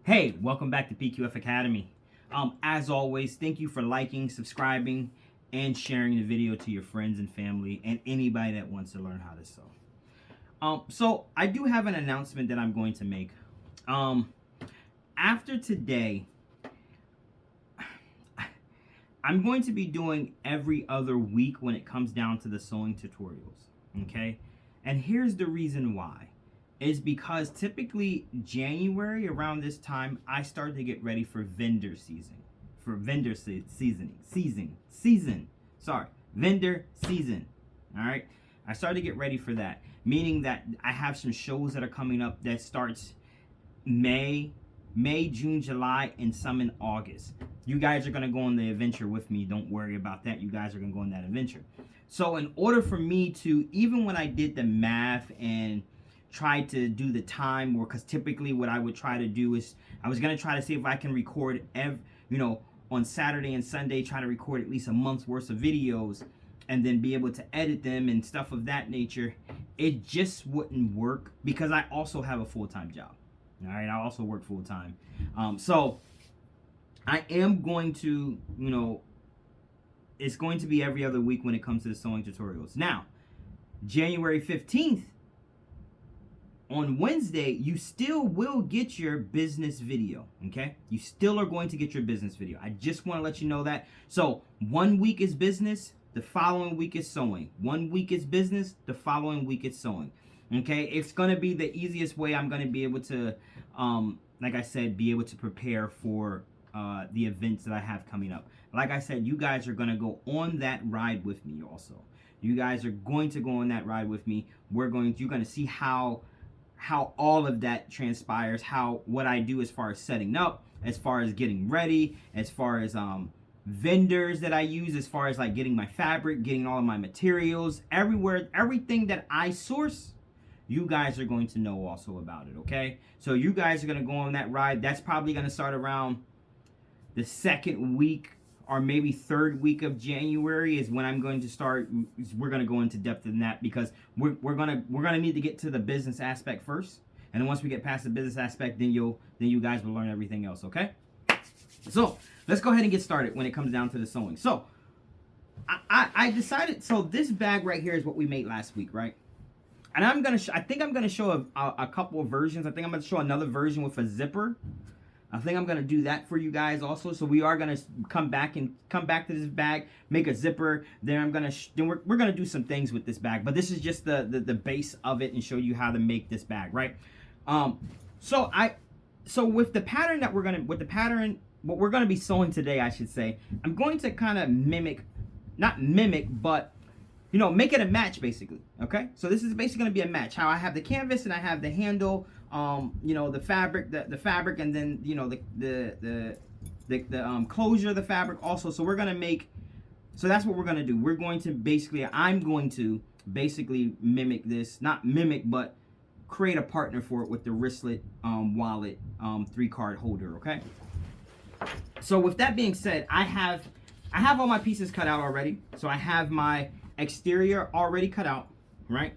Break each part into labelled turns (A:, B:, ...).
A: Hey, welcome back to PQF Academy. As always, thank you for liking, subscribing, and sharing the video to your friends and family and anybody that wants to learn how to sew. So I do have an announcement that I'm going to make. After today, I'm going to be doing every other week when it comes down to the sewing tutorials, okay? And here's the reason why. Is because typically January around this time I start to get ready for vendor season. Vendor season. All right, I start to get ready for that, meaning that I have some shows that are coming up that starts May, June, July, and some in August. You guys are gonna go on the adventure with me. Don't worry about that. You guys are gonna go on that adventure. So in order for me to, even when I did the math and try to do the time, or because typically what I would try to do is I was going to try to see if I can record on Saturday and Sunday, try to record at least a month's worth of videos and then be able to edit them and stuff of that nature. It just wouldn't work because I also have a full-time job. All right, I also work full-time. So I am going to, it's going to be every other week when it comes to the sewing tutorials. Now, January 15th, on Wednesday, you still will get your business video, okay? You still are going to get your business video. I just want to let you know that. So 1 week is business, the following week is sewing. 1 week is business, the following week is sewing, okay? It's going to be the easiest way I'm going to be able to, like I said, be able to prepare for the events that I have coming up. Like I said, you guys are going to go on that ride with me also. You guys are going to go on that ride with me. You're going to see how all of that transpires, what I do as far as setting up, as far as getting ready, as far as vendors that I use, as far as like getting my fabric, getting all of my materials, everything that I source, you guys are going to know also about it, okay? So you guys are going to go on that ride. That's probably going to start around the second week or maybe third week of January is when I'm going to start. We're going to go into depth in that because we're going to need to get to the business aspect first. And then once we get past the business aspect, then you guys will learn everything else, okay? So let's go ahead and get started when it comes down to the sewing. So I decided, so this bag right here is what we made last week, right? And I think I'm going to show a couple of versions. I think I'm going to show another version with a zipper. I think I'm going to do that for you guys also. So we are going to come back to this bag, make a zipper. Then we're going to do some things with this bag, but this is just the base of it and show you how to make this bag, right? So with the pattern that what we're going to be sewing today, I should say, I'm going to kind of not mimic, but make it a match basically. Okay. So this is basically going to be a match. How I have the canvas and I have the handle, the fabric, the fabric, and then the closure of the fabric also. So we're gonna so that's what we're gonna do. I'm going to basically mimic this, not mimic, but create a partner for it with the Wristlet wallet 3-card holder. Okay. So with that being said, I have all my pieces cut out already. So I have my exterior already cut out, right?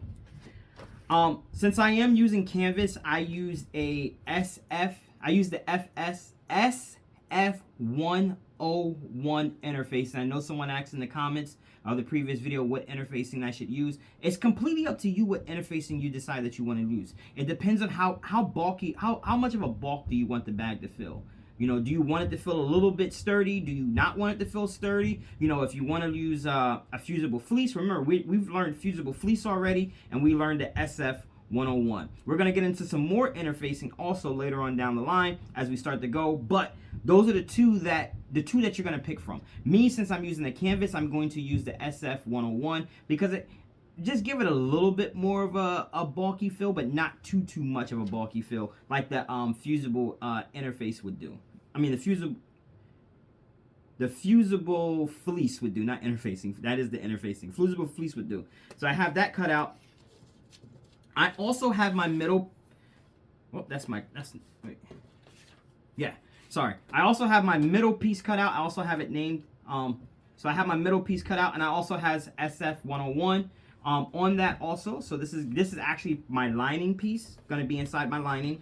A: Since I am using canvas, I use the SF101 interface. And I know someone asked in the comments of the previous video what interfacing I should use. It's completely up to you what interfacing you decide that you want to use. It depends on how bulky, how much of a bulk do you want the bag to fill. Do you want it to feel a little bit sturdy? Do you not want it to feel sturdy? If you want to use a fusible fleece, remember, we've learned fusible fleece already, and we learned the SF101. We're going to get into some more interfacing also later on down the line as we start to go, but those are the two that you're going to pick from. Me, since I'm using the canvas, I'm going to use the SF101 because just give it a little bit more of a bulky feel, but not too much of a bulky feel like the fusible interface would do. I mean, the fusible fleece would do, not interfacing. That is the interfacing. Fusible fleece would do. So I have that cut out. I also have my middle. Oh, wait. Yeah, sorry. I also have my middle piece cut out. I also have it named. So I have my middle piece cut out, and I also has SF101 on that also. So this is actually my lining piece. Going to be inside my lining.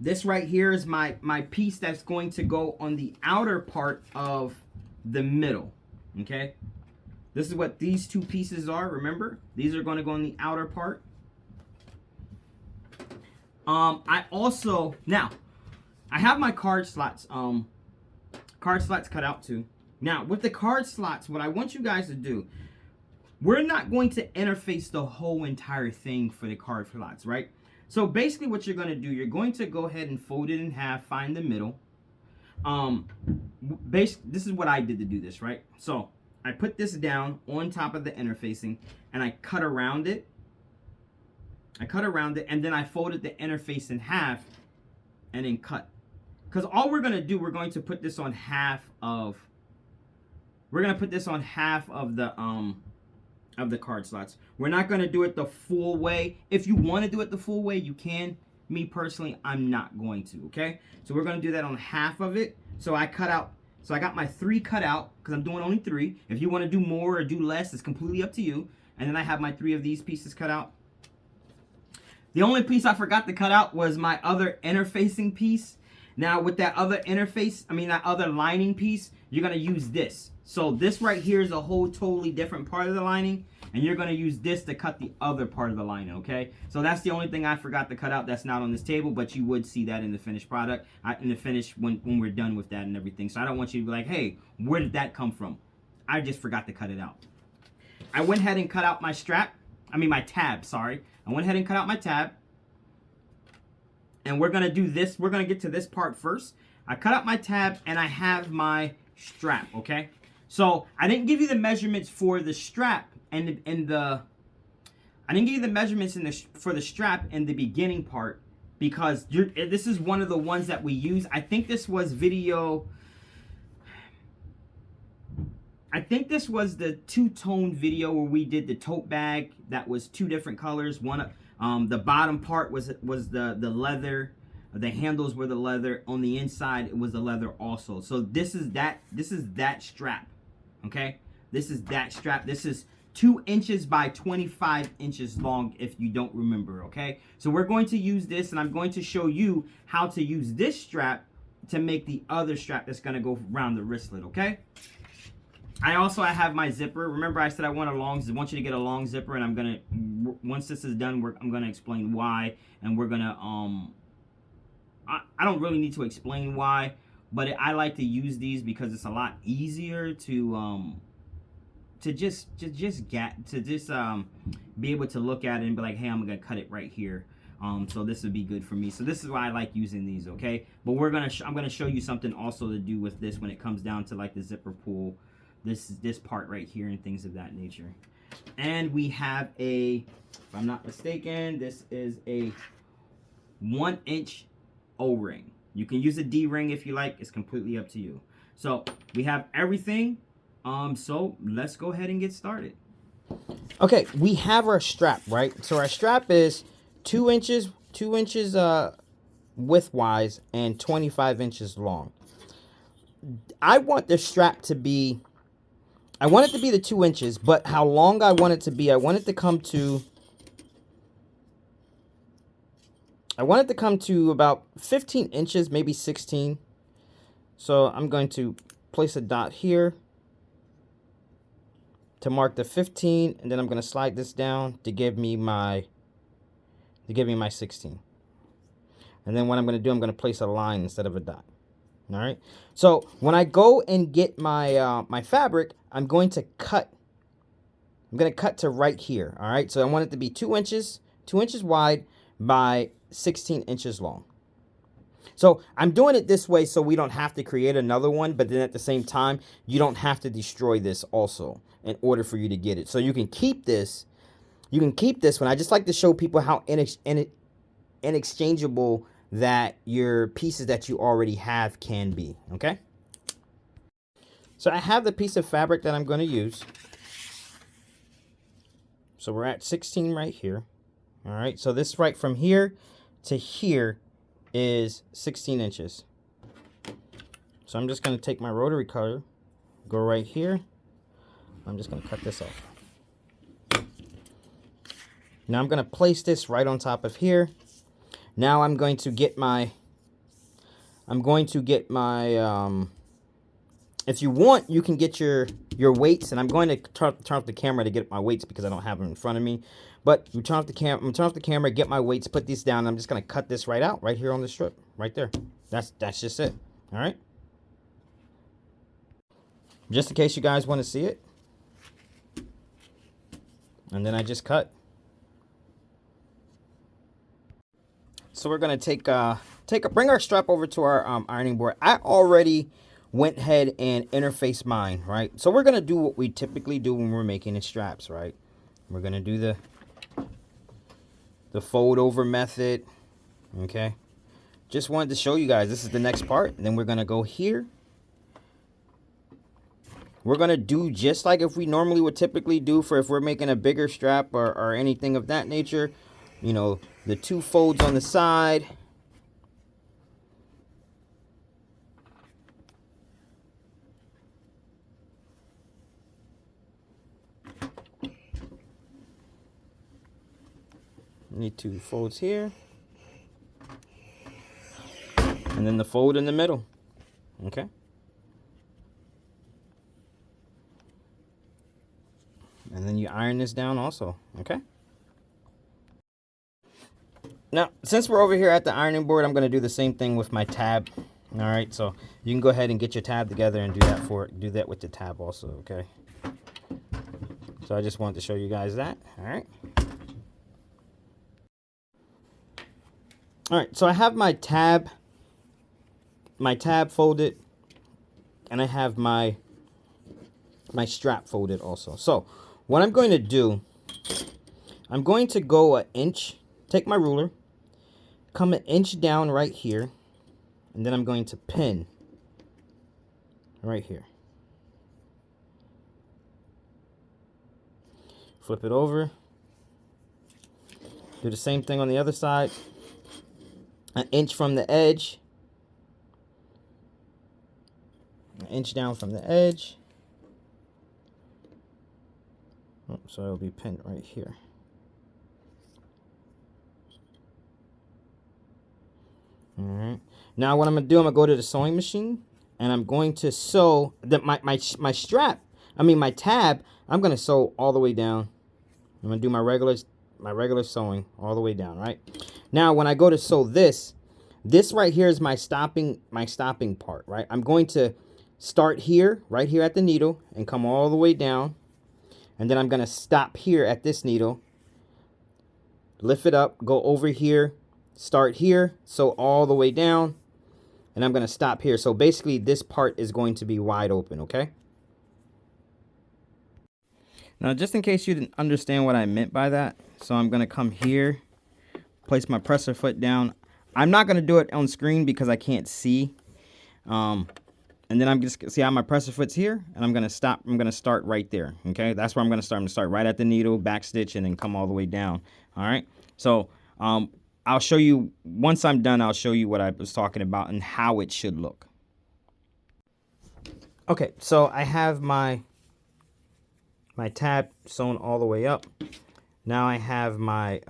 A: This right here is my piece that's going to go on the outer part of the middle. Okay, this is what these two pieces are. Remember, these are going to go on the outer part. I also, now I have my card slots cut out too. Now with the card slots, what I want you guys to do, we're not going to interface the whole entire thing for the card slots, right? So basically what you're going to do, you're going to go ahead and fold it in half, find the middle. This is what I did to do this, right? So I put this down on top of the interfacing and I cut around it. And then I folded the interface in half and then cut. Because all we're going to do, we're going to put this on half of the card slots. We're not going to do it the full way. If you want to do it the full way, you can. Me personally, I'm not going to, okay? So we're going to do that on half of it. So I got my 3 cut out because I'm doing only 3. If you want to do more or do less, it's completely up to you. And then I have my 3 of these pieces cut out. The only piece I forgot to cut out was my other interfacing piece. Now with that other that other lining piece, you're going to use this. So this right here is a whole totally different part of the lining. And you're going to use this to cut the other part of the lining, okay? So that's the only thing I forgot to cut out that's not on this table, but you would see that in the finished product, in the finish when we're done with that and everything. So I don't want you to be like, hey, where did that come from? I just forgot to cut it out. I went ahead and cut out my tab, sorry. I went ahead and cut out my tab. And we're going to do this. We're going to get to this part first. I cut out my tab and I have my strap, okay? So I didn't give you the measurements for the strap I didn't give you the measurements for the strap in the beginning part because this is one of the ones that we use. I think this was the two-tone video where we did the tote bag that was 2 different colors. The bottom part was the leather. The handles were the leather. On the inside, it was the leather also. So this is that strap. Okay? This is that strap. This is 2 inches by 25 inches long, if you don't remember, okay? So we're going to use this, and I'm going to show you how to use this strap to make the other strap that's going to go around the wristlet, okay? I have my zipper. Remember I said I want you to get a long zipper, and I'm going to, once this is done, I'm going to explain why, and we're going to, I don't really need to explain why, but I like to use these because it's a lot easier to be able to look at it and be like, hey, I'm gonna cut it right here. So this would be good for me. So this is why I like using these, okay? But I'm gonna show you something also to do with this when it comes down to like the zipper pull, this part right here and things of that nature. And we have if I'm not mistaken, this is a 1-inch O-ring. You can use a D-ring if you like. It's completely up to you. So we have everything. So let's go ahead and get started. Okay, we have our strap, right? So our strap is 2 inches width-wise and 25 inches long. I want the strap to be, I want it to be the 2 inches, but how long I want it to be, I want it to come to about 15 inches, maybe 16. So I'm going to place a dot here to mark the 15, and then I'm going to slide this down to give me my 16. And then what I'm going to do, I'm going to place a line instead of a dot. All right. So when I go and get my my fabric, I'm going to cut. I'm going to cut to right here. All right. So I want it to be 2 inches wide by 16 inches long. So I'm doing it this way so we don't have to create another one, but then at the same time, you don't have to destroy this also in order for you to get it. So you can keep this. You can keep this one. I just like to show people how inexchangeable that your pieces that you already have can be. Okay. So I have the piece of fabric that I'm going to use. So we're at 16 right here. All right. So this right from here to here is 16 inches. So I'm just going to take my rotary cutter, go right here. I'm just going to cut this off. Now I'm going to place this right on top of here. Now I'm going to get my I'm going to get my, if you want, you can get your weights, and I'm going to turn off the camera to get my weights because I don't have them in front of me. But you turn off the camera, I'm gonna turn off the camera, get my weights, put these down, and I'm just gonna cut this right out, right here on the strip, right there. That's just it. All right. Just in case you guys want to see it, and then I just cut. So we're gonna bring our strap over to our ironing board. I already went ahead and interfaced mine, right? So we're gonna do what we typically do when we're making the straps, right? We're gonna do the fold over method, okay? Just wanted to show you guys, this is the next part. And then we're gonna go here. We're gonna do just like if we normally would typically do for if we're making a bigger strap or anything of that nature. You know, the 2 folds on the side. Need 2 folds here. And then the fold in the middle. Okay. And then you iron this down also, okay? Now, since we're over here at the ironing board, I'm going to do the same thing with my tab. All right, so you can go ahead and get your tab together and do that with the tab also, okay? So I just wanted to show you guys that, all right? All right, so I have my tab folded, and I have my strap folded also. So what I'm going to do, I'm going to go an inch, take my ruler, come an inch down right here, and then I'm going to pin right here. Flip it over. Do the same thing on the other side. An inch from the edge. An inch down from the edge. Oh, so it'll be pinned right here. All right. Now what I'm gonna do, I'm gonna go to the sewing machine, and I'm going to sew my strap. I mean my tab. I'm gonna sew all the way down. I'm gonna do my regular sewing all the way down. Right. Now when I go to sew this right here is my stopping part. Right. I'm going to start here, right here at the needle, and come all the way down. And then I'm going to stop here at this needle, lift it up, go over here, start here, sew all the way down, and I'm going to stop here. So basically this part is going to be wide open, okay? Now just in case you didn't understand what I meant by that, so I'm going to come here, place my presser foot down. I'm not going to do it on screen because I can't see. And then I'm just see how my presser foot's here, and I'm gonna stop. I'm gonna start right there. Okay, that's where I'm gonna start. I'm gonna start right at the needle, back stitch, and then come all the way down. All right. So I'll show you once I'm done. I'll show you what I was talking about and how it should look. Okay, so I have my tab sewn all the way up. Now I have my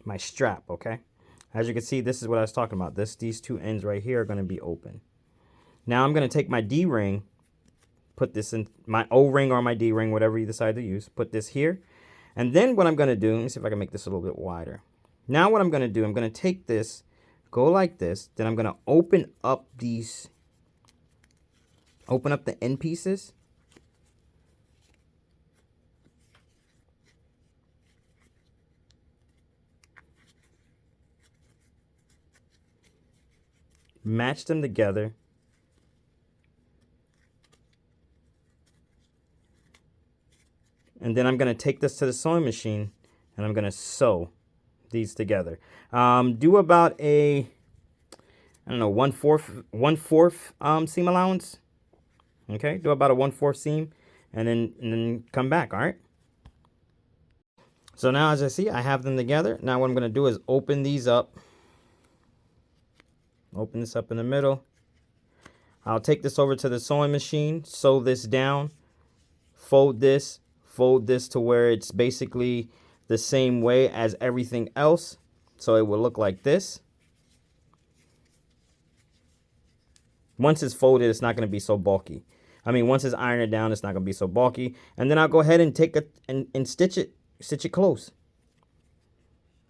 A: my strap. Okay. As you can see, this is what I was talking about. These 2 ends right here are going to be open. Now I'm going to take my D-ring, put this in my O-ring or my D-ring, whatever you decide to use. Put this here. And then what I'm going to do, let me see if I can make this a little bit wider. Now what I'm going to do, I'm going to take this, go like this. Then I'm going to open up the end pieces. Match them together. And then I'm going to take this to the sewing machine and I'm going to sew these together. Do about a, I don't know, 1/4 seam allowance. Okay, do about a 1/4 seam and then come back, all right? So now as I see, I have them together. Now what I'm going to do is open these up. Open this up in the middle. I'll take this over to the sewing machine, sew this down, fold this to where it's basically the same way as everything else. So it will look like this.
B: Once it's folded, it's not going to be so bulky. I mean, once it's ironed down, it's not going to be so bulky. And then I'll go ahead and take it and stitch it close.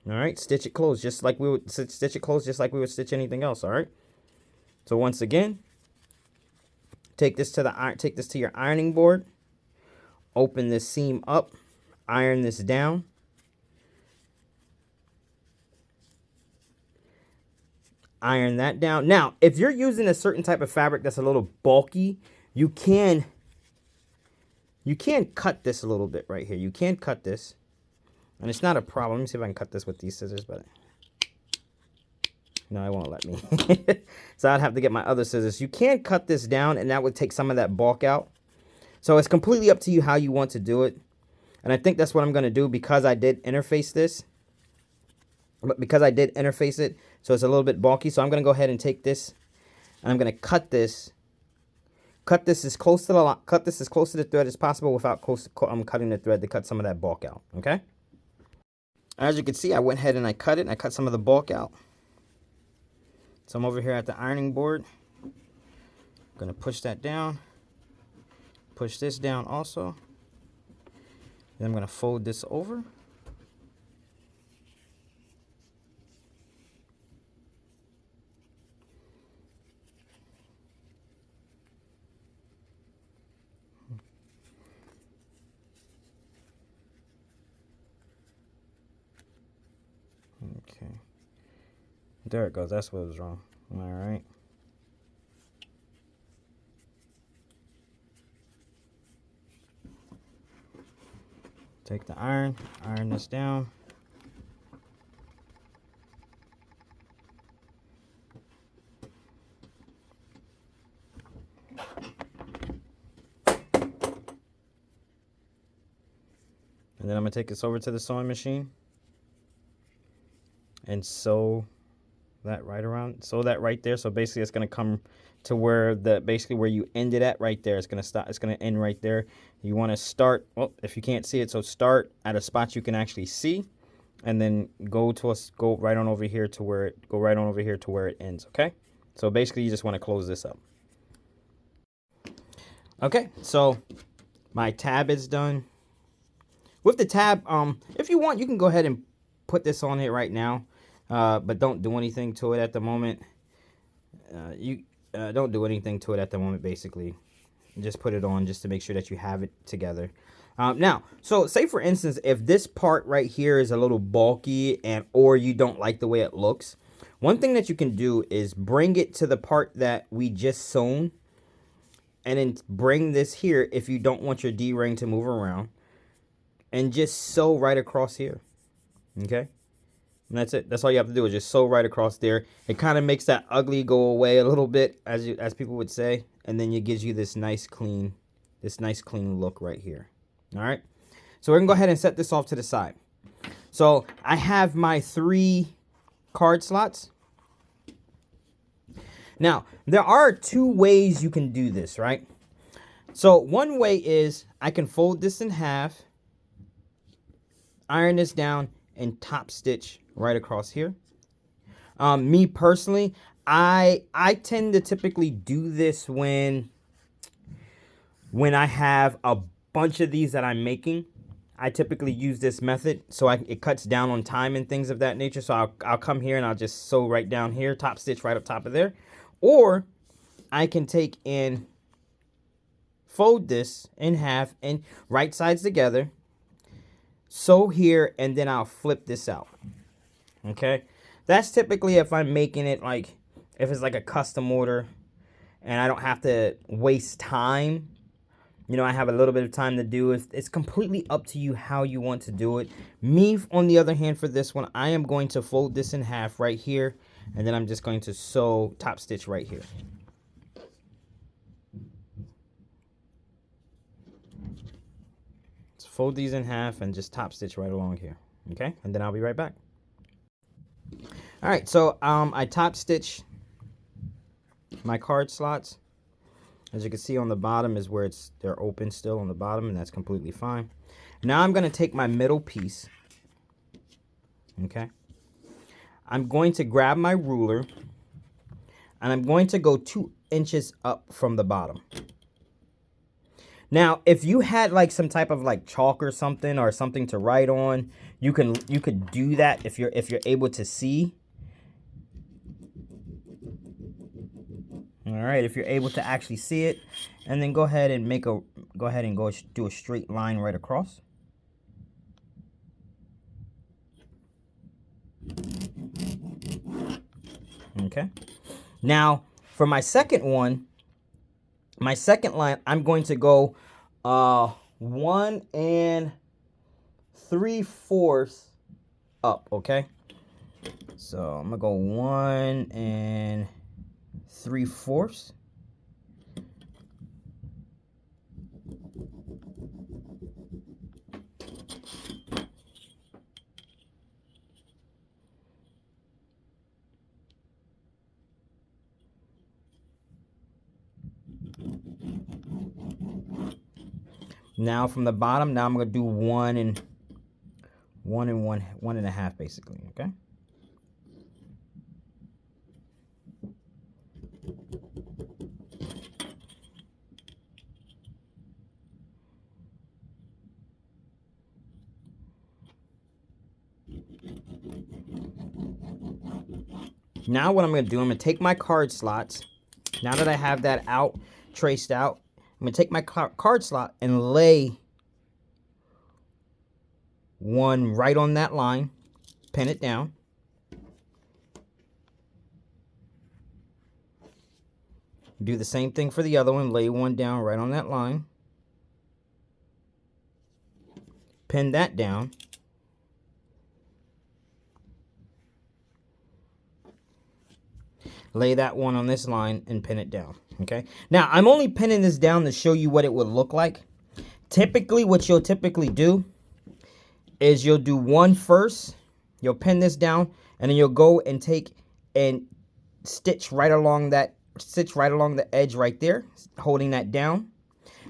B: All right, stitch it closed just like we would stitch it closed just like we would stitch anything else. All right. So once again, take this to your ironing board. Open this seam up, iron this down. Iron that down. Now, if you're using a certain type of fabric that's a little bulky, you can cut this a little bit right here. You can cut this. And it's not a problem. Let me see if I can cut this with these scissors, but no, it won't let me. So I'd have to get my other scissors. You can cut this down, and that would take some of that bulk out. So it's completely up to you how you want to do it. And I think that's what I'm going to do because I did interface this. Because I did interface it, so it's a little bit bulky. So I'm going to go ahead and take this, and I'm going to cut this. Cut this as close to the thread as possible without cutting the thread to cut some of that bulk out. Okay. As you can see, I went ahead and I cut it, and I cut some of the bulk out. So I'm over here at the ironing board. I'm going to push that down. Push this down also. Then I'm going to fold this over. Okay. There it goes. That's what was wrong. All right. Take the iron this down. And then I'm going to take this over to the sewing machine and sew that right there. So basically it's going to come to where where you ended at right there. It's going to end right there. You want to start, well, if you can't see it, so start at a spot you can actually see, and then go right on over here to where it ends. Okay. So basically you just want to close this up. Okay. So my tab is done. With the tab, if you want, you can go ahead and put this on it right now, but don't do anything to it at the moment. Don't do anything to it at the moment, basically. Just put it on just to make sure that you have it together. Now, so say for instance, if this part right here is a little bulky or you don't like the way it looks, one thing that you can do is bring it to the part that we just sewn, and then bring this here if you don't want your D-ring to move around, and just sew right across here. Okay, and that's it. That's all you have to do is just sew right across there. It kind of makes that ugly go away a little bit, as people would say, and then it gives you this nice clean look right here. All right, so we're gonna go ahead and set this off to the side. So I have my 3 card slots. Now there are 2 ways you can do this, right? So one way is I can fold this in half, iron this down, and top stitch right across here. Me personally, I tend to typically do this when I have a bunch of these that I'm making. I typically use this method, so it cuts down on time and things of that nature. So I'll come here and I'll just sew right down here, top stitch right up top of there. Or I can take and fold this in half and right sides together, sew here, and then I'll flip this out. Okay, that's typically if I'm making it like, if it's like a custom order and I don't have to waste time. You know, I have a little bit of time to do it. It's completely up to you how you want to do it. Me, on the other hand, for this one, I am going to fold this in half right here, and then I'm just going to sew top stitch right here. Let's fold these in half and just top stitch right along here. Okay, and then I'll be right back. All right, so I top stitch my card slots. As you can see on the bottom is where they're open still on the bottom, and that's completely fine. Now I'm going to take my middle piece. Okay. I'm going to grab my ruler. and I'm going to go 2 inches up from the bottom. Now, if you had like some type of like chalk or something to write on, you could do that if you're able to see. All right, if you're able to actually see it, and then go ahead and do a straight line right across. Okay. Now, for my second line, I'm going to go 1 3/4 up, okay? So I'm gonna go 1 3/4. Now from the bottom, now I'm gonna do 1 1.5 basically, okay? Now what I'm going to do, I'm going to take my card slots. Now that I have that traced out, I'm going to take my card slot and lay one right on that line, pin it down. Do the same thing for the other one, lay one down right on that line. Pin that down. Lay that one on this line and pin it down, okay? Now, I'm only pinning this down to show you what it would look like. Typically, what you'll typically do is you'll do one first, you'll pin this down, and then you'll go and take and stitch right along the edge right there, holding that down.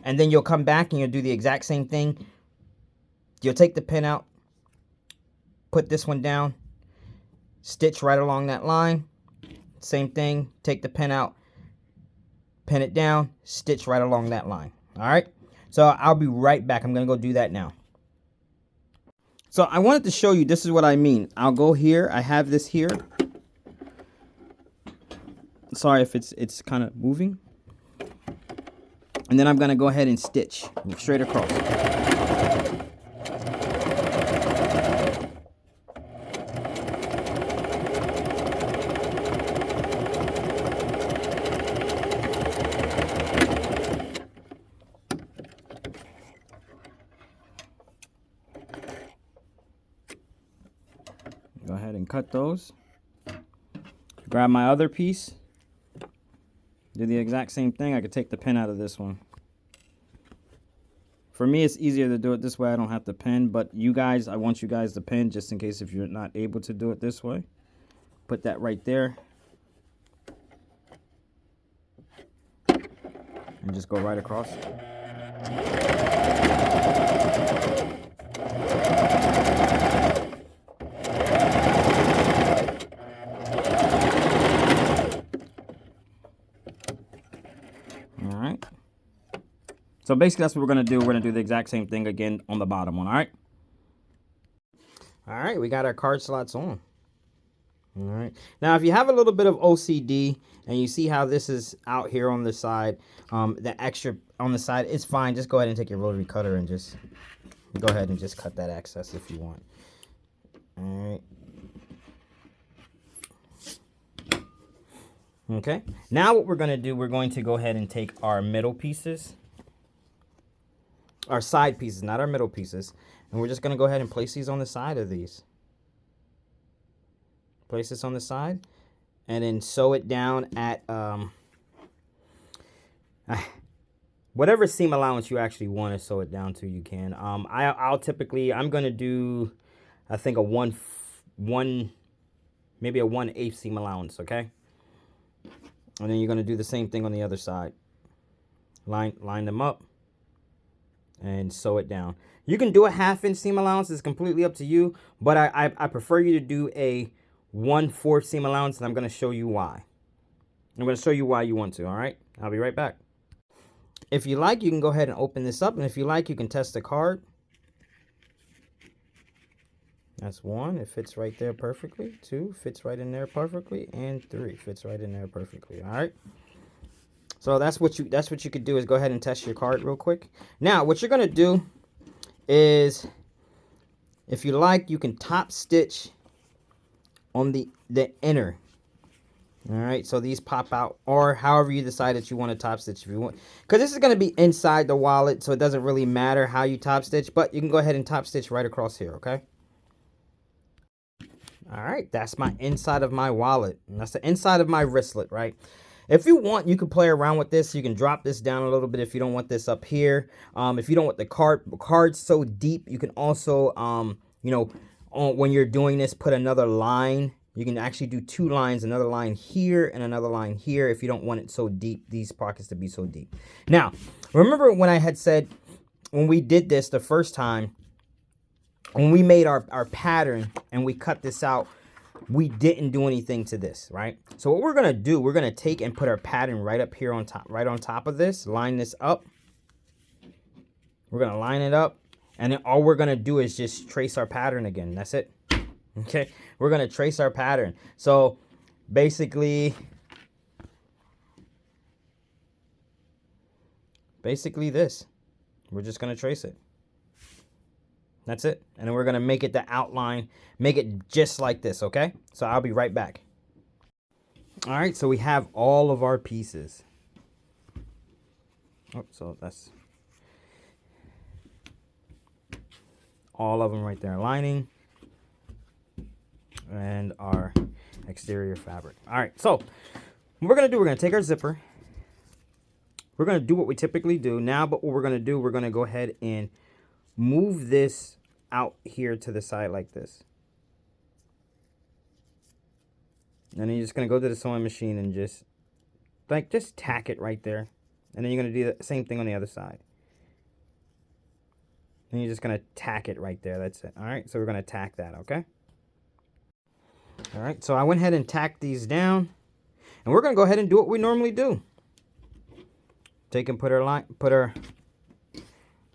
B: And then you'll come back and you'll do the exact same thing. You'll take the pin out, put this one down, stitch right along that line. Same thing, take the pin out, pin it down, stitch right along that line. All right, so I'll be right back. I'm gonna go do that now. So I wanted to show you, this is what I mean. I'll go here, I have this here. Sorry if it's kind of moving. And then I'm gonna go ahead and stitch straight across. Go ahead and cut those. Grab my other piece. Do the exact same thing. I could take the pin out of this one. For me, it's easier to do it this way. I don't have to pin, but you guys, I want you guys to pin just in case if you're not able to do it this way. Put that right there. And just go right across. So basically that's what we're going to do. We're going to do the exact same thing again on the bottom one, all right? All right, we got our card slots on. All right. Now, if you have a little bit of OCD and you see how this is out here on the side, the extra on the side, it's fine. Just go ahead and take your rotary cutter and just go ahead and just cut that excess if you want. All right. Okay. Now what we're going to do, we're going to go ahead and take our middle pieces. Our side pieces, not our middle pieces. And we're just going to go ahead and place these on the side of these. Place this on the side. And then sew it down at whatever seam allowance you actually want to sew it down to, you can. I'm going to do, I think, maybe a 1/8 seam allowance, okay? And then you're going to do the same thing on the other side. Line them up. And sew it down. You can do a 1/2 inch seam allowance. It's completely up to you. But I prefer you to do a 1/4 seam allowance, and I'm going to show you why. I'm going to show you why you want to, all right? I'll be right back. If you like, you can go ahead and open this up, and if you like, you can test the card. That's 1, it fits right there perfectly. 2, fits right in there perfectly, and 3 fits right in there perfectly. All right. So that's what you could do, is go ahead and test your card real quick. Now, what you're gonna do is, if you like, you can top stitch on the inner. All right. So these pop out, or however you decide that you want to top stitch, if you want, because this is gonna be inside the wallet, so it doesn't really matter how you top stitch. But you can go ahead and top stitch right across here. Okay. All right, that's my inside of my wallet. And that's the inside of my wristlet, right? If you want, you can play around with this. You can drop this down a little bit if you don't want this up here. If you don't want the card so deep, you can also, you know, when you're doing this, put another line. You can actually do 2 lines, another line here and another line here if you don't want it so deep, these pockets to be so deep. Now, remember when I had said, when we did this the first time, when we made our pattern and we cut this out, we didn't do anything to this, right? So what we're gonna do, we're gonna take and put our pattern right up here on top, right on top of this, line this up. We're gonna line it up, and then all we're gonna do is just trace our pattern again. That's it. Okay, we're gonna trace our pattern. So basically this, we're just gonna trace it. That's it. And then we're going to make it the outline, make it just like this, okay? So I'll be right back. All right, so we have all of our pieces. Oh, so that's all of them right there. Lining and our exterior fabric. All right, so what we're going to do, we're going to take our zipper. We're going to do what we typically do now, but what we're going to do, we're going to go ahead and move this out here to the side like this. And then you're just going to go to the sewing machine and just tack it right there. And then you're going to do the same thing on the other side. And you're just going to tack it right there. That's it. All right. So we're going to tack that. Okay. All right. So I went ahead and tacked these down. And we're going to go ahead and do what we normally do. Take and put our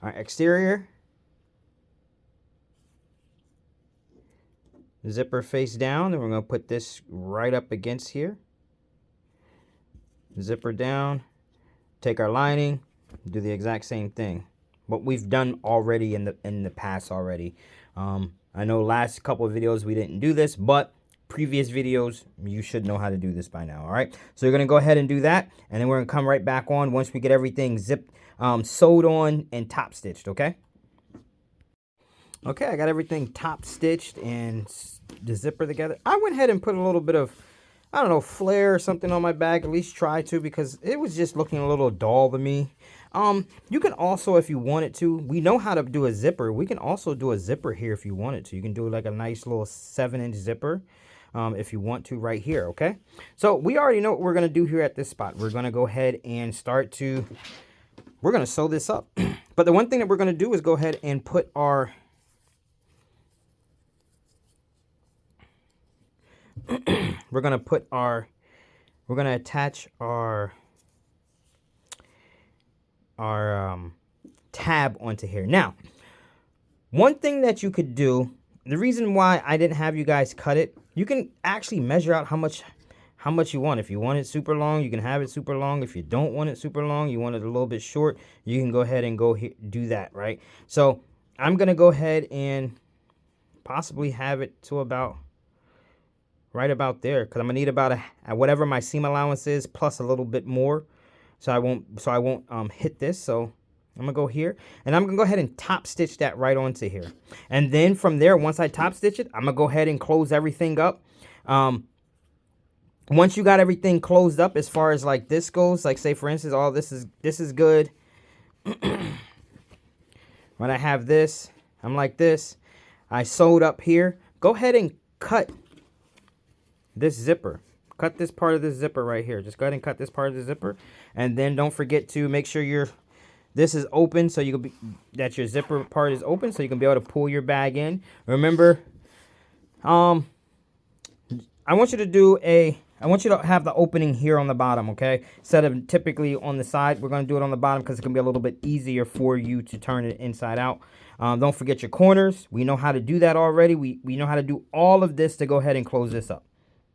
B: exterior zipper face down, and we're going to put this right up against here. Zipper down, take our lining, do the exact same thing. What we've done already in the past already. I know last couple of videos we didn't do this, but previous videos you should know how to do this by now. All right, so you're going to go ahead and do that, and then we're going to come right back on once we get everything sewed on and top stitched. Okay, I got everything top stitched and the zipper together. I went ahead and put a little bit of, I don't know, flare or something on my bag, at least try to, because it was just looking a little dull to me. You can also, if you wanted to, we know how to do a zipper. We can also do a zipper here if you wanted to. You can do like a nice little 7-inch zipper if you want to right here, okay? So we already know what we're going to do here at this spot. We're going to go ahead and we're going to sew this up. But the one thing that we're going to do is go ahead and put our we're going to attach our tab onto here. Now, one thing that you could do, the reason why I didn't have you guys cut it, you can actually measure out how much you want. If you want it super long, you can have it super long. If you don't want it super long, you want it a little bit short, you can go ahead and do that, right? So I'm going to go ahead and possibly have it to about right about there, because I'm gonna need about whatever my seam allowance is plus a little bit more, so I won't hit this. So I'm gonna go here, and I'm gonna go ahead and top stitch that right onto here, and then from there, once I top stitch it, I'm gonna go ahead and close everything up. Once you got everything closed up, as far as like this goes, like say for instance, all this is good. When I have this, I'm like this, I sewed up here. Go ahead and cut this zipper. Cut this part of the zipper right here. Just go ahead and cut this part of the zipper, and then don't forget to make sure this is open, so you can that your zipper part is open, so you can be able to pull your bag in. Remember, I want you to do a I want you to have the opening here on the bottom, okay? Instead of typically on the side, we're going to do it on the bottom because it's going to be a little bit easier for you to turn it inside out. Don't forget your corners. We know how to do that already. We know how to do all of this to go ahead and close this up,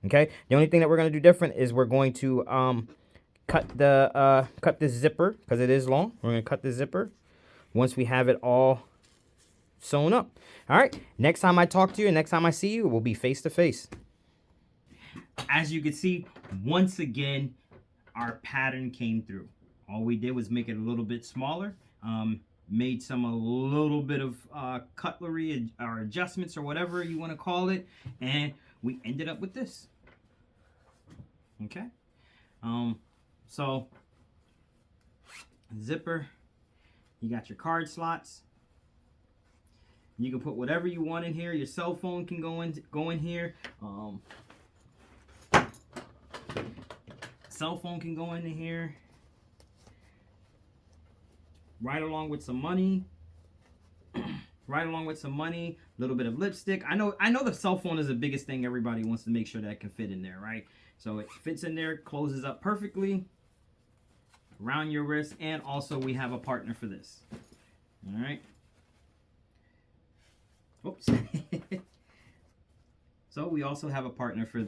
B: okay? The only thing that we're going to do different is we're going to cut this zipper because it is long. We're going to cut the zipper once we have it all sewn up. All right, next time I talk to you and next time I see you, we'll be face to face.
A: As you can see, once again, our pattern came through. All we did was make it a little bit smaller, made a little bit of cutlery or adjustments or whatever you want to call it, and we ended up with this. Okay, so zipper, you got your card slots. You can put whatever you want in here. Your cell phone can go in here. Cell phone can go into here. Right along with some money. Right along with some money. A little bit of lipstick. I know the cell phone is the biggest thing everybody wants to make sure that it can fit in there, right? So it fits in there, closes up perfectly around your wrist, and also we have a partner for this. All right. Oops. So we also have a partner for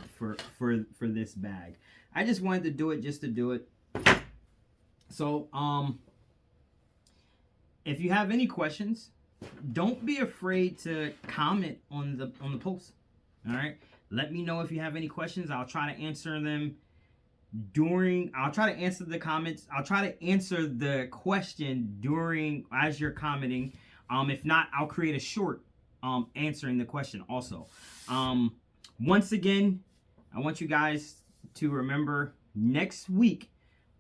A: this bag. I just wanted to do it just to do it. So if you have any questions, don't be afraid to comment on the post. All right, let me know if you have any questions. I'll try to answer them I'll try to answer the comments. I'll try to answer the question as you're commenting. If not, I'll create a short answering the question also. Once again, I want you guys to remember next week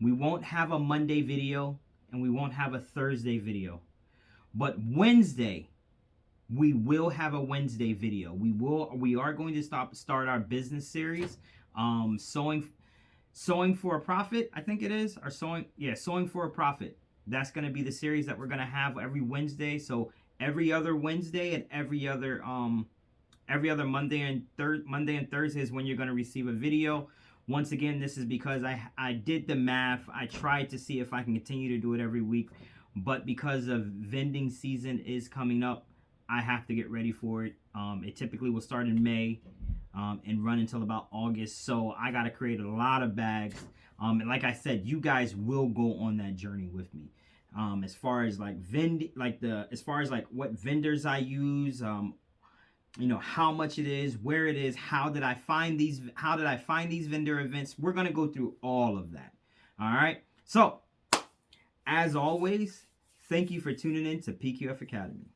A: we won't have a Monday video and we won't have a Thursday video, but Wednesday we will have a Wednesday video. We are going to start our business series, sewing for a profit, I think it is, or sewing for a profit. That's going to be the series that we're going to have every Wednesday. So every other Wednesday and every other Monday and Thursday is when you're going to receive a video. Once again, this is because I did the math. I tried to see if I can continue to do it every week, but because of vending season is coming up, I have to get ready for it. It typically will start in May and run until about August. So I got to create a lot of bags. And like I said, you guys will go on that journey with me. As far as like what vendors I use, how much it is, where it is, how did I find these vendor events. We're going to go through all of that. All right. So as always, thank you for tuning in to PQF Academy.